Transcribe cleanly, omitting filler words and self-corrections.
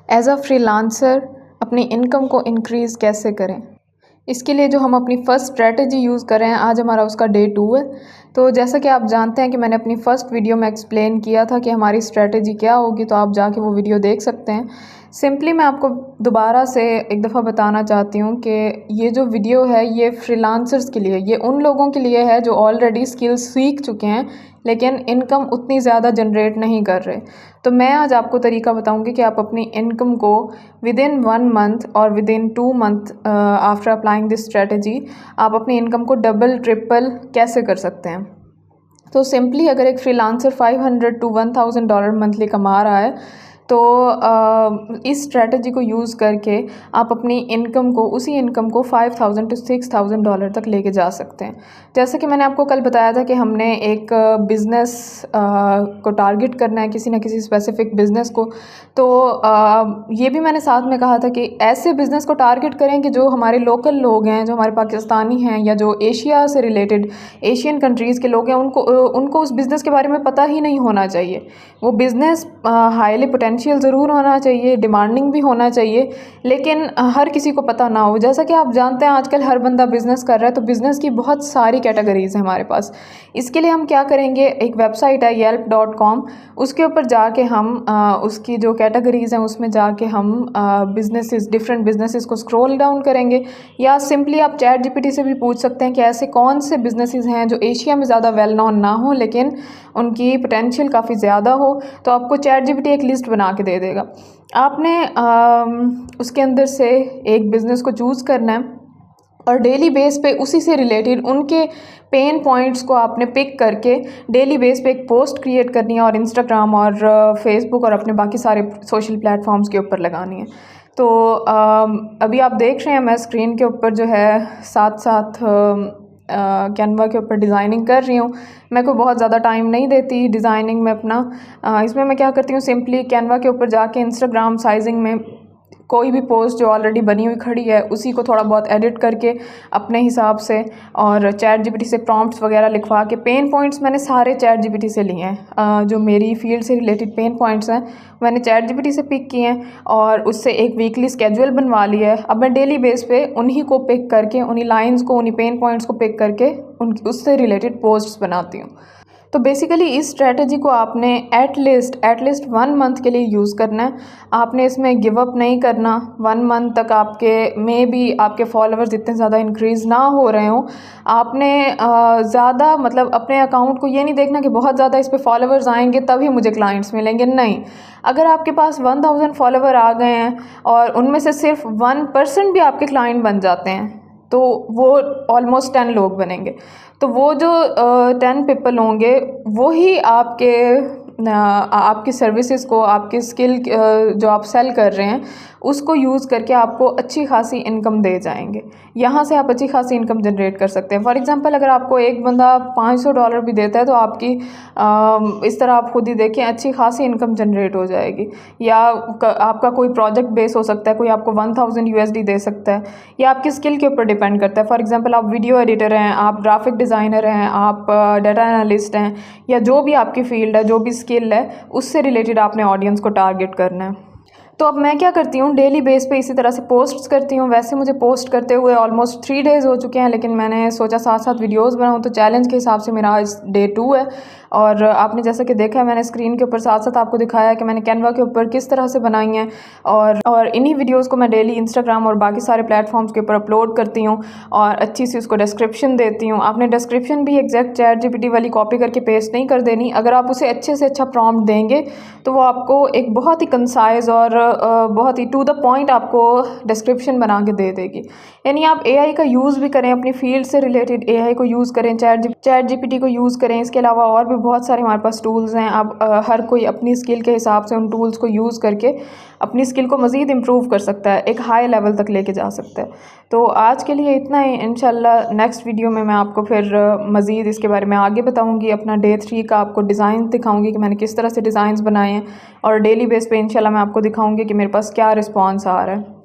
As a freelancer अपनी income को increase कैसे करें। इसके लिए जो हम अपनी फ़र्स्ट स्ट्रेटजी यूज़ कर रहे हैं, आज हमारा उसका डे 2 है। तो जैसा कि आप जानते हैं कि मैंने अपनी फ़र्स्ट वीडियो में एक्सप्लेन किया था कि हमारी स्ट्रेटजी क्या होगी, तो आप जाके वो वीडियो देख सकते हैं। सिंपली मैं आपको दोबारा से एक दफ़ा बताना चाहती हूँ कि ये जो वीडियो है ये फ्रीलांसर्स के लिए, ये उन लोगों के लिए है जो ऑलरेडी स्किल्स सीख चुके हैं लेकिन इनकम उतनी ज़्यादा जनरेट नहीं कर रहे। तो मैं आज आपको तरीका बताऊंगी कि आप अपनी इनकम को विद इन 1 मंथ और with in 2 month after applying this strategy आप अपनी इनकम को डबल ट्रिपल कैसे कर सकते हैं। तो सिंपली अगर एक फ्रीलांसर $500 to $1000 मंथली कमा रहा है तो इस स्ट्रेटजी को यूज़ करके आप अपनी इनकम को, उसी इनकम को $5000 to $6000 तक लेके जा सकते हैं। जैसे कि मैंने आपको कल बताया था कि हमने एक बिज़नेस को टारगेट करना है, किसी न किसी स्पेसिफिक बिज़नेस को। तो ये भी मैंने साथ में कहा था कि ऐसे बिज़नेस को टारगेट करें कि जो हमारे लोकल लोग हैं, जो हमारे पाकिस्तानी हैं या जो एशिया से रिलेटेड एशियन कंट्रीज़ के लोग हैं, उनको उस बिज़नेस के बारे में पता ही नहीं होना चाहिए। वो बिज़नेस हाईली पोटेंशियल ज़रूर होना चाहिए, डिमांडिंग भी होना चाहिए, लेकिन हर किसी को पता ना हो। जैसा कि आप जानते हैं आजकल हर बंदा बिज़नेस कर रहा है, तो बिज़नेस की बहुत सारी कैटेगरीज़ हैं हमारे पास। इसके लिए हम क्या करेंगे, एक वेबसाइट है yelp.com, उसके ऊपर जाके हम उसकी जो कैटेगरीज़ हैं उसमें जाके हम बिज़नेसेस, डिफरेंट बिज़नेसेस को स्क्रॉल डाउन करेंगे। या सिंपली आप चैट जीपीटी से भी पूछ सकते हैं कि ऐसे कौन से बिज़नेसेस हैं जो एशिया में ज़्यादा वेल नोन ना हो लेकिन उनकी पोटेंशियल काफ़ी ज़्यादा हो। तो आपको चैट जीपीटी एक लिस्ट बना के दे देगा। आपने उसके अंदर से एक बिज़नेस को चूज़ करना है और डेली बेस पे उसी से रिलेटेड उनके पेन पॉइंट्स को आपने पिक करके डेली बेस पे एक पोस्ट क्रिएट करनी है और इंस्टाग्राम और फेसबुक और अपने बाकी सारे सोशल प्लेटफॉर्म्स के ऊपर लगानी है। तो अभी आप देख रहे हैं मैं स्क्रीन के ऊपर जो है साथ साथ कैनवा के ऊपर डिज़ाइनिंग कर रही हूँ। मैं कोई बहुत ज़्यादा टाइम नहीं देती डिज़ाइनिंग में अपना। इसमें मैं क्या करती हूँ, सिंपली कैनवा के ऊपर जाके इंस्टाग्राम साइजिंग में कोई भी पोस्ट जो ऑलरेडी बनी हुई खड़ी है उसी को थोड़ा बहुत एडिट करके अपने हिसाब से और चैट जीपीटी से प्रॉम्प्ट्स वगैरह लिखवा के, पेन पॉइंट्स मैंने सारे चैट जीपीटी से लिए हैं। जो मेरी फील्ड से रिलेटेड पेन पॉइंट्स हैं मैंने चैट जीपीटी से पिक किए हैं और उससे एक वीकली स्केड्यूल बनवा लिया है। अब मैं डेली बेस पे उन्हीं को पिक करके, उन्हीं लाइन्स को, उन्हीं पेन पॉइंट्स को पिक करके उससे रिलेटेड पोस्ट्स बनाती हूँ। तो बेसिकली इस स्ट्रेटजी को आपने एटलीस्ट 1 मंथ के लिए यूज़ करना है। आपने इसमें गिव अप नहीं करना। 1 मंथ तक आपके में भी आपके फॉलोअर्स इतने ज़्यादा इंक्रीज़ ना हो रहे हों। आपने ज़्यादा मतलब अपने अकाउंट को ये नहीं देखना कि बहुत ज़्यादा इस पे फॉलोअर्स आएंगे तभी मुझे क्लाइंट्स मिलेंगे। नहीं, अगर आपके पास 1000 फॉलोअर आ गए हैं और उनमें से सिर्फ 1% भी आपके क्लाइंट बन जाते हैं तो वो ऑलमोस्ट 10 लोग बनेंगे। तो वो जो 10 पीपल होंगे वही आपकी सर्विसेज को, आपकी स्किल जो आप सेल कर रहे हैं उसको यूज़ करके आपको अच्छी खासी इनकम दे जाएंगे। यहाँ से आप अच्छी खासी इनकम जनरेट कर सकते हैं। फॉर एग्जांपल अगर आपको एक बंदा $500 भी देता है तो आपकी इस तरह आप खुद ही देखें अच्छी खासी इनकम जनरेट हो जाएगी। या आपका कोई प्रोजेक्ट बेस हो सकता है, कोई आपको $1000 दे सकता है, या आपकी स्किल के ऊपर डिपेंड करता है। फॉर एग्जांपल आप वीडियो एडिटर हैं, आप ग्राफिक डिज़ाइनर हैं, आप डाटा एनालिस्ट हैं, या जो भी आपकी फील्ड है, जो भी स्किल है उससे रिलेटेड आपने ऑडियंस को टारगेट करना है। तो अब मैं क्या करती हूँ, डेली बेस पे इसी तरह से पोस्ट्स करती हूँ। वैसे मुझे पोस्ट करते हुए ऑलमोस्ट 3 डेज़ हो चुके हैं, लेकिन मैंने सोचा साथ साथ वीडियोस बनाऊँ। तो चैलेंज के हिसाब से मेरा आज डे 2 है और आपने जैसा कि देखा है मैंने स्क्रीन के ऊपर साथ साथ आपको दिखाया कि मैंने कैनवा के ऊपर किस तरह से बनाई हैं। और इन्हीं वीडियोज़ को मैं डेली इंस्टाग्राम और बाकी सारे प्लेटफॉर्म्स के ऊपर अपलोड करती हूँ और अच्छी सी उसको डिस्क्रिप्शन देती हूँ। आपने डिस्क्रिप्शन भी एग्जैक्ट चैट जीपीटी वाली कॉपी करके पेस्ट नहीं कर देनी। अगर आप उसे अच्छे से अच्छा प्रॉम्प्ट देंगे तो वो आपको एक बहुत ही कंसाइज और बहुत ही टू द पॉइंट आपको डिस्क्रिप्शन बना के दे देगी। यानी आप एआई का यूज़ भी करें, अपनी फील्ड से रिलेटेड एआई को यूज़ करें, चैट जीपीटी को यूज़ करें। इसके अलावा और भी बहुत सारे हमारे पास टूल्स हैं। आप हर कोई अपनी स्किल के हिसाब से उन टूल्स को यूज़ करके अपनी स्किल को मज़ीद इम्प्रूव कर सकता है, एक हाई लेवल तक लेके जा सकता है। तो आज के लिए इतना ही। इंशाल्लाह नेक्स्ट वीडियो में मैं आपको फिर मज़ीद इसके बारे में आगे बताऊँगी। अपना डे 3 का आपको डिज़ाइन दिखाऊँगी कि मैंने किस तरह से डिज़ाइंस बनाए हैं और डेली बेस पे इंशाल्लाह मैं आपको दिखाऊँगी कि मेरे पास क्या रिस्पॉन्स आ रहा है।